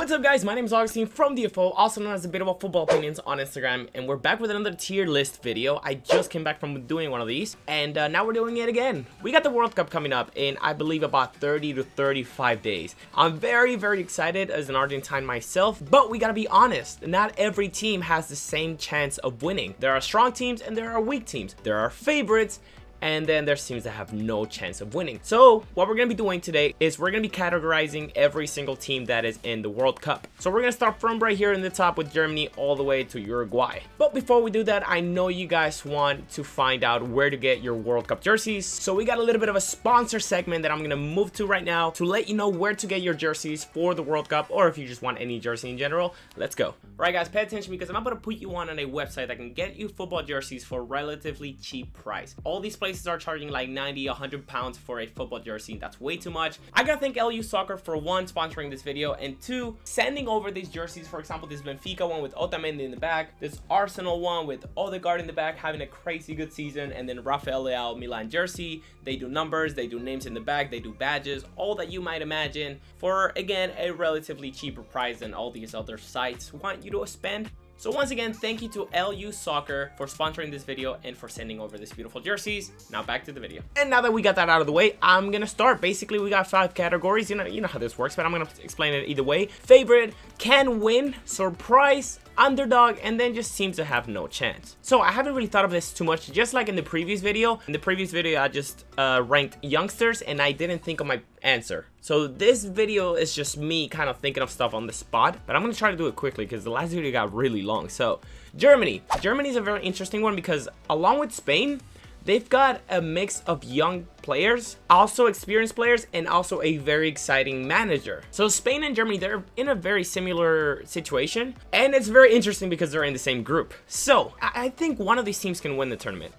What's up guys, my name is Augustine from DFO, also known as a bit of a football opinions on Instagram, and we're back with another tier list video. I just came back from doing one of these, and now we're doing it again. We got the World Cup coming up in, I believe, about 30 to 35 days. I'm very excited as an Argentine myself, but we gotta be honest, not every team has the same chance of winning. There are strong teams and there are weak teams. There are favorites, and then there's teams that have no chance of winning. So what we're going to be doing today is we're going to be categorizing every single team that is in the World Cup. So we're going to start from right here in the top with Germany all the way to Uruguay. But before we do that, I know you guys want to find out where to get your World Cup jerseys. So we got a little bit of a sponsor segment that I'm going to move to right now to let you know where to get your jerseys for the World Cup, or if you just want any jersey in general. Let's go. All right guys, pay attention because I'm about to put you on a website that can get you football jerseys for a relatively cheap price. All these places are charging like 90, 100 pounds for a football jersey. That's way too much. I gotta thank LU Soccer for one, sponsoring this video, and two, sending over these jerseys. For example, this Benfica one with Otamendi in the back, this Arsenal one with Odegaard in the back having a crazy good season, and then Rafael Leao Milan jersey. They do numbers, they do names in the back, they do badges, all that you might imagine for, again, a relatively cheaper price than all these other sites want you to spend. So once again, thank you to LU Soccer for sponsoring this video and for sending over these beautiful jerseys. Now back to the video. And now that we got that out of the way, I'm gonna start. Basically, we got 5 categories. You know how this works, but I'm gonna explain it either way. Favorite, can win, surprise, underdog, and then just seems to have no chance. So I haven't really thought of this too much, just like in the previous video. In the previous video, I just ranked youngsters and I didn't think of my answer. So this video is just me kind of thinking of stuff on the spot, but I'm gonna try to do it quickly because the last video got really long. So Germany is a very interesting one because along with Spain, they've got a mix of young players, also experienced players, and also a very exciting manager. So Spain and Germany, they're in a very similar situation, and it's very interesting because they're in the same group. So I think one of these teams can win the tournament,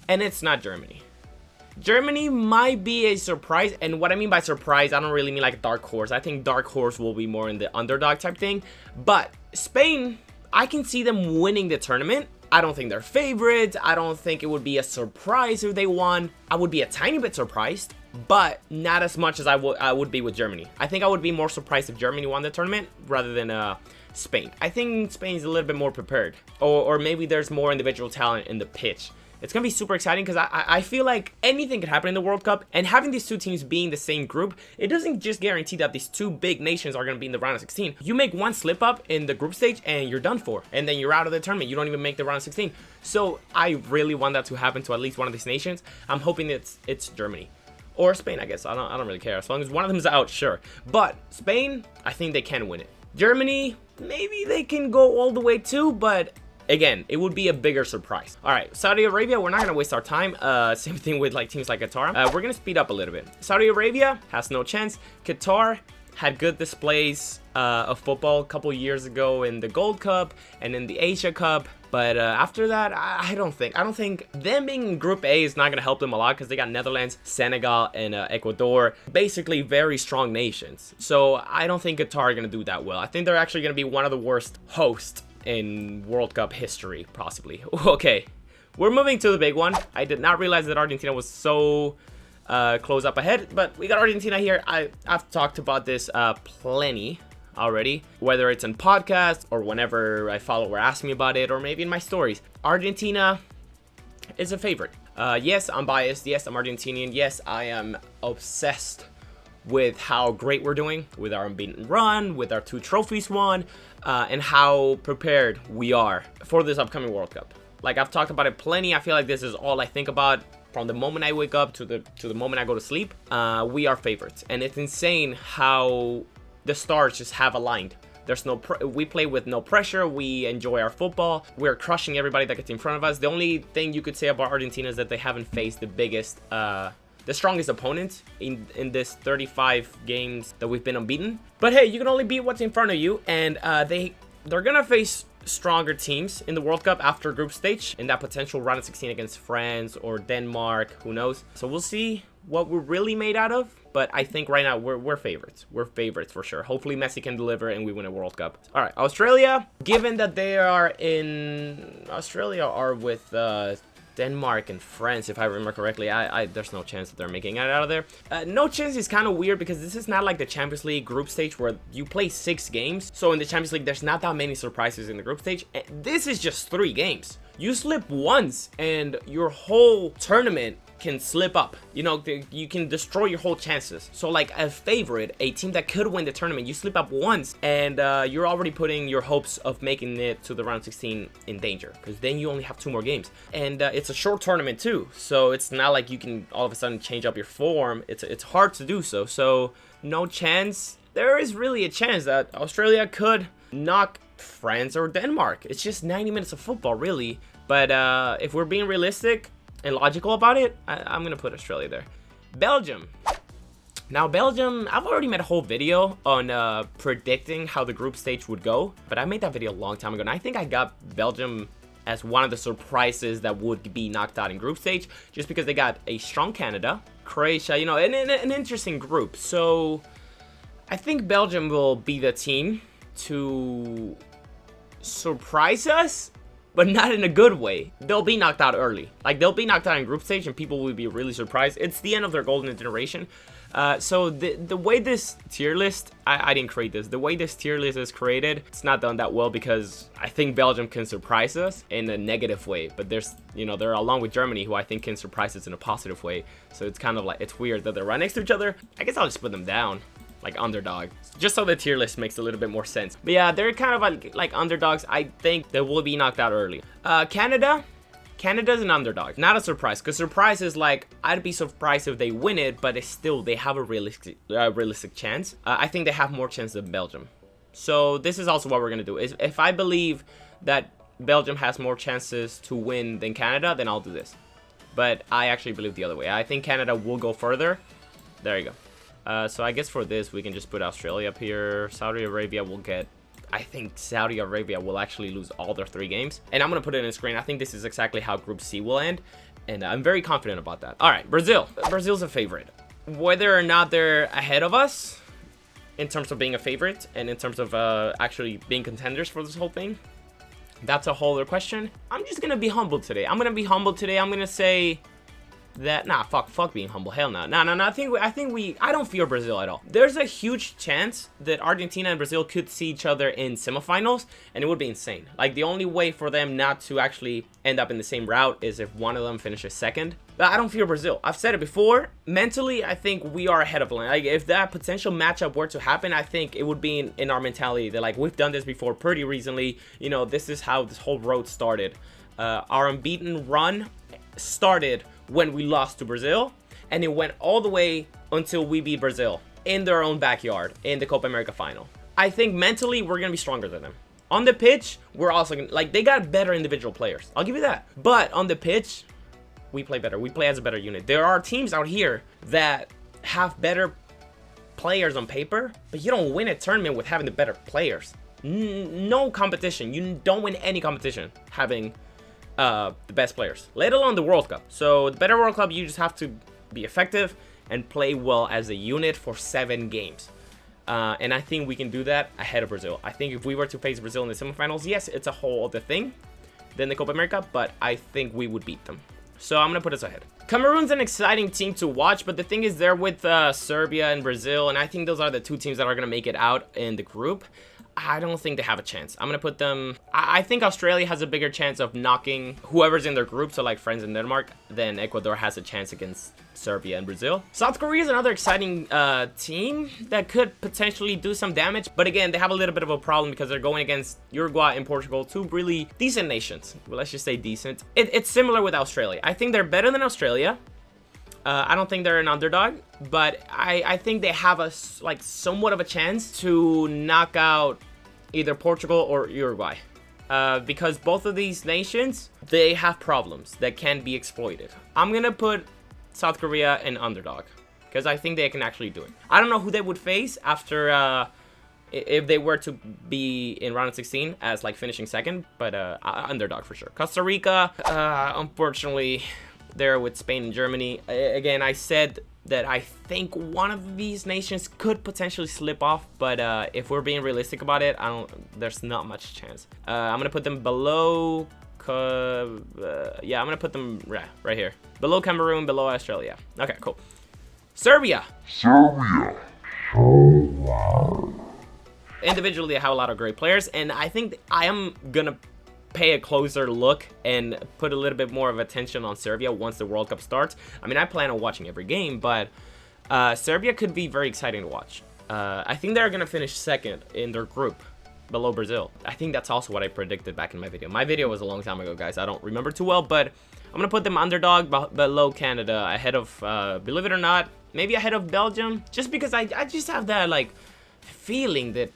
and it's not Germany. Germany might be a surprise, and what I mean by surprise, I don't really mean like a dark horse. I think dark horse will be more in the underdog type thing, but Spain, I can see them winning the tournament. I don't think they're favorites. I don't think it would be a surprise if they won. I would be a tiny bit surprised, but not as much as I would be with Germany. I think I would be more surprised if Germany won the tournament rather than Spain. I think Spain's a little bit more prepared, or maybe there's more individual talent in the pitch. It's going to be super exciting because I feel like anything could happen in the World Cup, and having these two teams being in the same group, it doesn't just guarantee that these two big nations are going to be in the round of 16. You make one slip up in the group stage and you're done for, and then you're out of the tournament. You don't even make the round of 16. So I really want that to happen to at least one of these nations. I'm hoping it's Germany or Spain, I guess. I don't really care. As long as one of them is out, sure. But Spain, I think they can win it. Germany, maybe they can go all the way too, but again, it would be a bigger surprise. All right, Saudi Arabia, we're not going to waste our time. Same thing with like teams like Qatar. We're going to speed up a little bit. Saudi Arabia has no chance. Qatar had good displays of football a couple years ago in the Gold Cup and in the Asia Cup. But after that, I don't think them being in Group A is not going to help them a lot because they got Netherlands, Senegal, and Ecuador, basically very strong nations. So I don't think Qatar are going to do that well. I think they're actually going to be one of the worst hosts in World Cup history, possibly. Okay, we're moving to the big one. I did not realize that Argentina was so close up ahead, but we got Argentina here. I've talked about this plenty already, whether it's in podcasts or whenever I follow or ask me about it, or maybe in my stories. Argentina is a favorite. Yes, I'm biased. Yes, I'm Argentinian. Yes, I am obsessed with how great we're doing with our unbeaten run, with our 2 trophies won, and how prepared we are for this upcoming World Cup. Like I've talked about it plenty. I feel like this is all I think about from the moment I wake up to the moment I go to sleep. We are favorites, and it's insane how the stars just have aligned. There's we play with no pressure. We enjoy our football. We're crushing everybody that gets in front of us. The only thing you could say about Argentina is that they haven't faced the strongest opponent in this 35 games that we've been unbeaten. But hey, you can only beat what's in front of you, and they're gonna face stronger teams in the World Cup after group stage in that potential round of 16 against France or Denmark, who knows. So we'll see what we're really made out of, but I think right now we're favorites. We're favorites for sure. Hopefully Messi can deliver and we win a World Cup. All right, Australia, given that they are with Denmark and France, if I remember correctly. There's no chance that they're making it out of there. No chance is kind of weird because this is not like the Champions League group stage where you play 6 games. So in the Champions League, there's not that many surprises in the group stage. This is just 3 games. You slip once and your whole tournament can slip up. You know, you can destroy your whole chances. So like a favorite, a team that could win the tournament, you slip up once and you're already putting your hopes of making it to the round 16 in danger, because then you only have 2 more games, and it's a short tournament too, so it's not like you can all of a sudden change up your form. It's hard to do so. So no chance. There is really a chance that Australia could knock France or Denmark. It's just 90 minutes of football, really. But if we're being realistic and logical about it, I'm gonna put Australia there. Belgium. Now Belgium, I've already made a whole video on predicting how the group stage would go, but I made that video a long time ago, and I think I got Belgium as one of the surprises that would be knocked out in group stage, just because they got a strong Canada, Croatia, you know, an interesting group. So I think Belgium will be the team to surprise us, but not in a good way. They'll be knocked out early. Like, they'll be knocked out in group stage and people will be really surprised. It's the end of their golden generation. So the way this tier list, I didn't create this. The way this tier list is created, it's not done that well, because I think Belgium can surprise us in a negative way. But there's, you know, they're along with Germany, who I think can surprise us in a positive way. So it's kind of like, it's weird that they're right next to each other. I guess I'll just put them down like underdog, just so the tier list makes a little bit more sense. But yeah, they're kind of like underdogs. I think they will be knocked out early. Canada's an underdog, not a surprise, because surprise is like, I'd be surprised if they win it, but they have a realistic chance. I think they have more chance than Belgium. So this is also what we're gonna do. Is if I believe that Belgium has more chances to win than Canada, then I'll do this. But I actually believe the other way. I think Canada will go further. There you go. So I guess for this, we can just put Australia up here. Saudi Arabia will get... I think Saudi Arabia will actually lose all their 3 games. And I'm going to put it in the screen. I think this is exactly how Group C will end. And I'm very confident about that. All right, Brazil. Brazil's a favorite. Whether or not they're ahead of us in terms of being a favorite and in terms of actually being contenders for this whole thing, that's a whole other question. I'm just going to be humble today. I'm going to say... that fuck being humble, hell no. I don't fear Brazil at all. There's a huge chance that Argentina and Brazil could see each other in semifinals, and it would be insane. Like, the only way for them not to actually end up in the same route is if one of them finishes second. But I don't fear Brazil. I've said it before. Mentally, I think we are ahead of them. Like, if that potential matchup were to happen, I think it would be in our mentality that, like, we've done this before pretty recently. You know, this is how this whole road started. Our unbeaten run started when we lost to Brazil, and it went all the way until we beat Brazil in their own backyard in the Copa America final. I think mentally we're gonna be stronger than them. On the pitch, we're also gonna, like, they got better individual players, I'll give you that, but on the pitch we play better. We play as a better unit. There are teams out here that have better players on paper, but you don't win a tournament with having the better players. No competition. You don't win any competition having the best players, let alone the World Cup. So the better World Cup, you just have to be effective and play well as a unit for 7 games. And I think we can do that ahead of Brazil. I think if we were to face Brazil in the semifinals, yes, it's a whole other thing than the Copa America, but I think we would beat them. So I'm gonna put us ahead. Cameroon's an exciting team to watch, but the thing is, they're with Serbia and Brazil, and I think those are the 2 teams that are gonna make it out in the group. I don't think they have a chance. I'm gonna put them... I think Australia has a bigger chance of knocking whoever's in their group, so like France and Denmark, than Ecuador has a chance against Serbia and Brazil. South Korea is another exciting team that could potentially do some damage, but again, they have a little bit of a problem because they're going against Uruguay and Portugal, 2 really decent nations. Well, let's just say decent. It's similar with Australia. I think they're better than Australia. I don't think they're an underdog, but I think they have a somewhat of a chance to knock out either Portugal or Uruguay, because both of these nations, they have problems that can be exploited. I'm gonna put South Korea an underdog because I think they can actually do it. I don't know who they would face after if they were to be in round of 16 as like finishing second, but underdog for sure. Costa Rica, unfortunately, they're with Spain and Germany. Again, I said that I think one of these nations could potentially slip off, but if we're being realistic about it, there's not much chance. I'm gonna put them below Yeah, I'm gonna put them right here. Below Cameroon, below Australia. Okay, cool. Serbia. Individually, they have a lot of great players, and I think I am gonna pay a closer look and put a little bit more of attention on Serbia once the World Cup starts. I mean, I plan on watching every game, but Serbia could be very exciting to watch. I think they're gonna finish second in their group, below Brazil. I think that's also what I predicted back in my video. My video was a long time ago, guys. I don't remember too well, but I'm gonna put them underdog below Canada, ahead of, believe it or not, maybe ahead of Belgium, just because I just have that like feeling that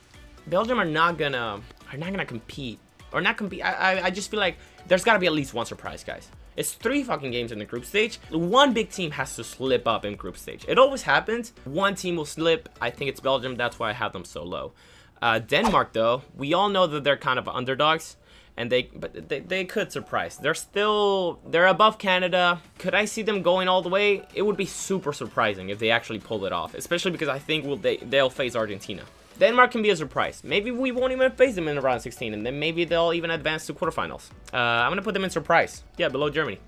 Belgium are not gonna compete, or not compete. I just feel like there's gotta be at least one surprise, guys. It's 3 fucking games in the group stage. One big team has to slip up in group stage. It always happens. One team will slip. I think it's Belgium. That's why I have them so low. Denmark, though, we all know that they're kind of underdogs, and they could surprise. They're above Canada. Could I see them going all the way? It would be super surprising if they actually pull it off, especially because I think they'll face Argentina. Denmark can be a surprise. Maybe we won't even face them in the round 16, and then maybe they'll even advance to quarterfinals. I'm gonna put them in surprise. Yeah, below Germany.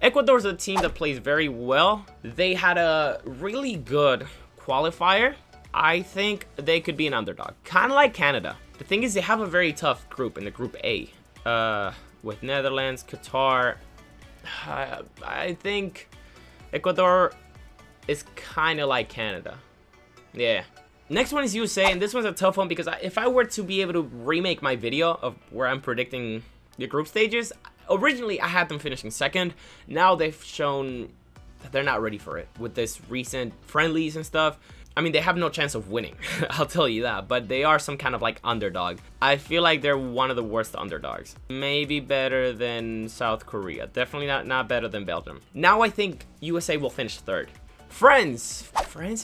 Ecuador is a team that plays very well. They had a really good qualifier. I think they could be an underdog, kind of like Canada. The thing is, they have a very tough group in the Group A, with Netherlands, Qatar. I think Ecuador is kind of like Canada. Yeah. Next one is USA, and this one's a tough one because if I were to be able to remake my video of where I'm predicting the group stages, originally I had them finishing second. Now they've shown that they're not ready for it with this recent friendlies and stuff. I mean, they have no chance of winning, I'll tell you that, but they are some kind of like underdog. I feel like they're one of the worst underdogs. Maybe better than South Korea. Definitely not better than Belgium. Now I think USA will finish third. France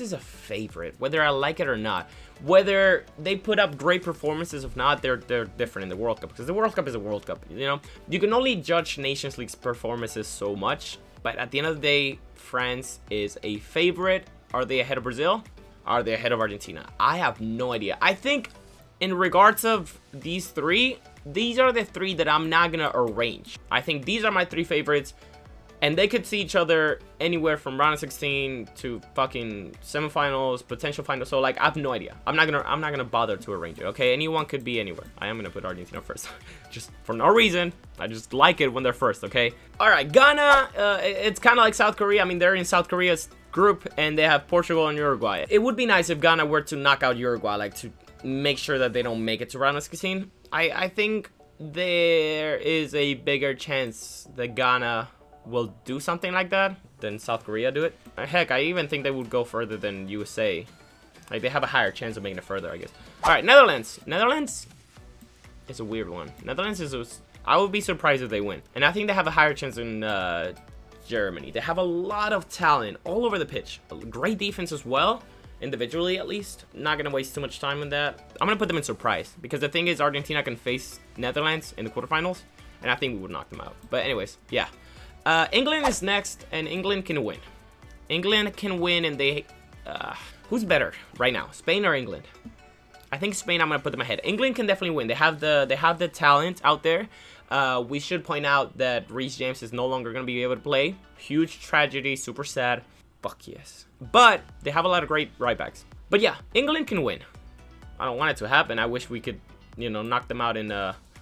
is a favorite, whether I like it or not. Whether they put up great performances, if not, they're different in the World Cup, because the World Cup is a World Cup, you know? You can only judge Nations League's performances so much, but at the end of the day, France is a favorite. Are they ahead of Brazil? Are they ahead of Argentina? I have no idea. I think in regards of these 3, these are the 3 that I'm not gonna arrange. I think these are my 3 favorites. And they could see each other anywhere from round of 16 to fucking semifinals, potential finals. So like, I have no idea. I'm not gonna bother to arrange it. Okay, anyone could be anywhere. I am gonna put Argentina first, just for no reason. I just like it when they're first. Okay. All right, Ghana. It's kind of like South Korea. I mean, they're in South Korea's group, and they have Portugal and Uruguay. It would be nice if Ghana were to knock out Uruguay, like to make sure that they don't make it to round of 16. I think there is a bigger chance that Ghana will do something like that than South Korea do it. Heck, I even think they would go further than USA. Like, they have a higher chance of making it further, I guess. All right, Netherlands. Netherlands is a weird one. Netherlands is I would be surprised if they win. And I think they have a higher chance than Germany. They have a lot of talent all over the pitch. Great defense as well, individually at least. Not gonna waste too much time on that. I'm gonna put them in surprise, because the thing is, Argentina can face Netherlands in the quarterfinals, and I think we would knock them out. But anyways, yeah. England is next, and England can win. England can win, and they... who's better right now, Spain or England? I think Spain, I'm going to put them ahead. England can definitely win. They have the talent out there. We should point out that Reece James is no longer going to be able to play. Huge tragedy, super sad. Fuck yes. But they have a lot of great right backs. But yeah, England can win. I don't want it to happen. I wish we could, you know, knock them out in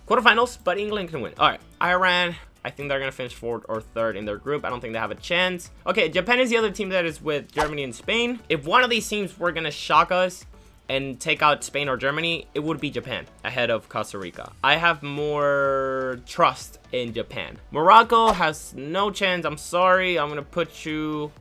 quarterfinals, but England can win. All right, Iran... I think they're going to finish 4th or 3rd in their group. I don't think they have a chance. Okay, Japan is the other team that is with Germany and Spain. If one of these teams were going to shock us and take out Spain or Germany, it would be Japan ahead of Costa Rica. I have more trust in Japan. Morocco has no chance. I'm sorry. I'm going to put you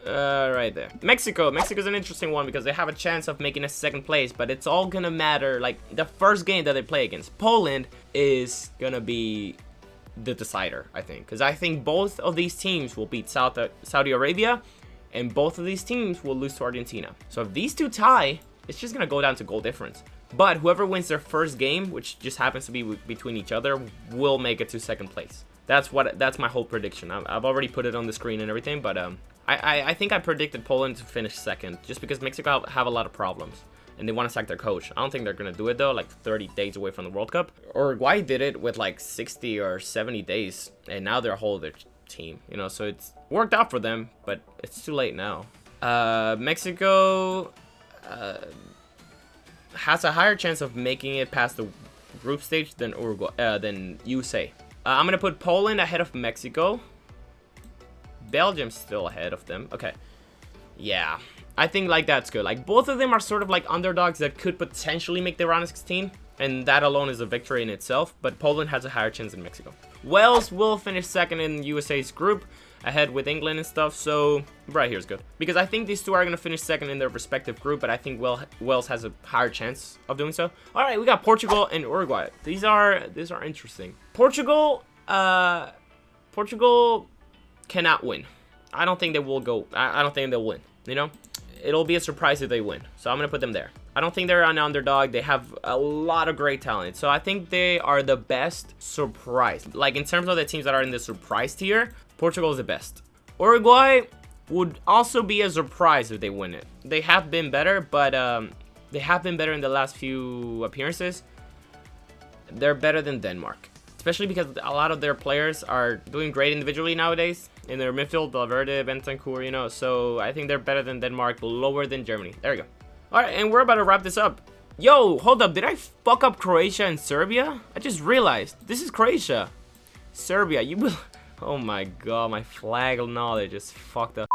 right there. Mexico's an interesting one because they have a chance of making a 2nd place, but it's all going to matter. Like, the first game that they play against Poland is going to be the decider, I think, because I think both of these teams will beat Saudi Arabia, and both of these teams will lose to Argentina. So if these two tie, it's just gonna go down to goal difference. But whoever wins their first game, which just happens to be between each other, will make it to 2nd place. That's my whole prediction. I've already put it on the screen and everything, but I think I predicted Poland to finish 2nd, just because Mexico have a lot of problems. and they want to sack their coach. I don't think they're going to do it, though, like 30 days away from the World Cup. Uruguay did it with like 60 or 70 days, and now they're a whole other team, you know, so it's worked out for them, but it's too late now. Mexico has a higher chance of making it past the group stage than USA. I'm going to put Poland ahead of Mexico. Belgium's still ahead of them. Okay. Yeah. I think like that's good. Like both of them are sort of like underdogs that could potentially make the round of 16. And that alone is a victory in itself. But Poland has a higher chance than Mexico. Wales will finish second in USA's group, ahead with England and stuff. So right here is good. Because I think these two are going to finish second in their respective group. But I think Wales has a higher chance of doing so. All right, we got Portugal and Uruguay. These are interesting. Portugal cannot win. I don't think they will go. I don't think they'll win. You know, it'll be a surprise if they win. So I'm gonna put them there. I don't think they're an underdog. They have a lot of great talent. So I think they are the best surprise. Like in terms of the teams that are in the surprise tier, Portugal is the best. Uruguay would also be a surprise if they win it. They have been better, but they have been better in the last few appearances. They're better than Denmark. Especially because a lot of their players are doing great individually nowadays. In their midfield, Valverde, Bentancur, you know. So I think they're better than Denmark, lower than Germany. There we go. Alright, and we're about to wrap this up. Yo, hold up. Did I fuck up Croatia and Serbia? I just realized. This is Croatia. Serbia, you... Oh my god, my flag knowledge is fucked up.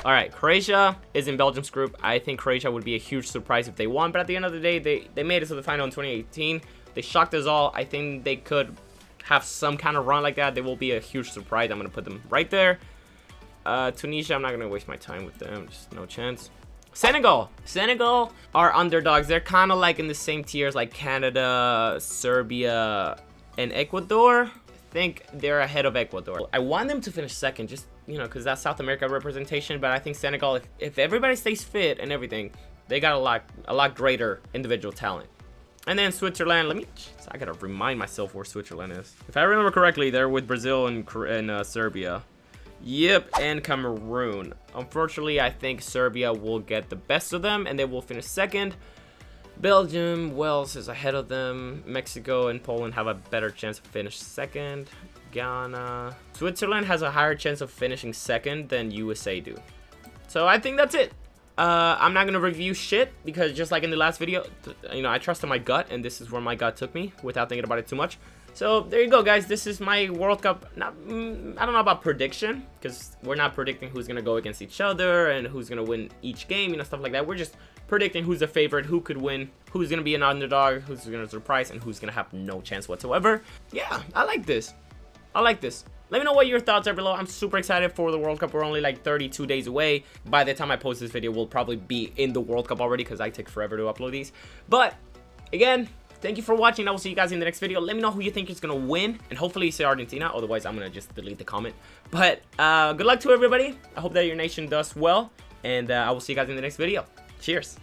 Alright, Croatia is in Belgium's group. I think Croatia would be a huge surprise if they won. But at the end of the day, they made it to the final in 2018. They shocked us all. I think they could have some kind of run like that. They will be a huge surprise. I'm going to put them right there. Tunisia, I'm not going to waste my time with them. Just no chance. Senegal are underdogs. They're kind of like in the same tiers like Canada, Serbia, and Ecuador. I think they're ahead of Ecuador. I want them to finish second, just, you know, because that's South America representation. But I think Senegal, if everybody stays fit and everything, they got a lot greater individual talent. And then Switzerland, I gotta remind myself where Switzerland is. If I remember correctly, they're with Brazil and Serbia. Yep, and Cameroon. Unfortunately, I think Serbia will get the best of them, and they will finish second. Belgium, Wales is ahead of them. Mexico and Poland have a better chance to finish second. Ghana. Switzerland has a higher chance of finishing second than USA do. So I think that's it. I'm not gonna review shit because just like in the last video, you know, I trusted my gut and this is where my gut took me without thinking about it too much. So there you go, guys. This is my World Cup. I don't know about prediction because we're not predicting who's gonna go against each other and who's gonna win each game, you know, stuff like that. We're just predicting who's the favorite, who could win, who's gonna be an underdog, who's gonna surprise, and who's gonna have no chance whatsoever. Yeah, I like this. Let me know what your thoughts are below. I'm super excited for the World Cup. We're only like 32 days away. By the time I post this video, we'll probably be in the World Cup already because I take forever to upload these. But again, thank you for watching. I will see you guys in the next video. Let me know who you think is going to win. And hopefully you say Argentina. Otherwise, I'm going to just delete the comment. But good luck to everybody. I hope that your nation does well. And I will see you guys in the next video. Cheers.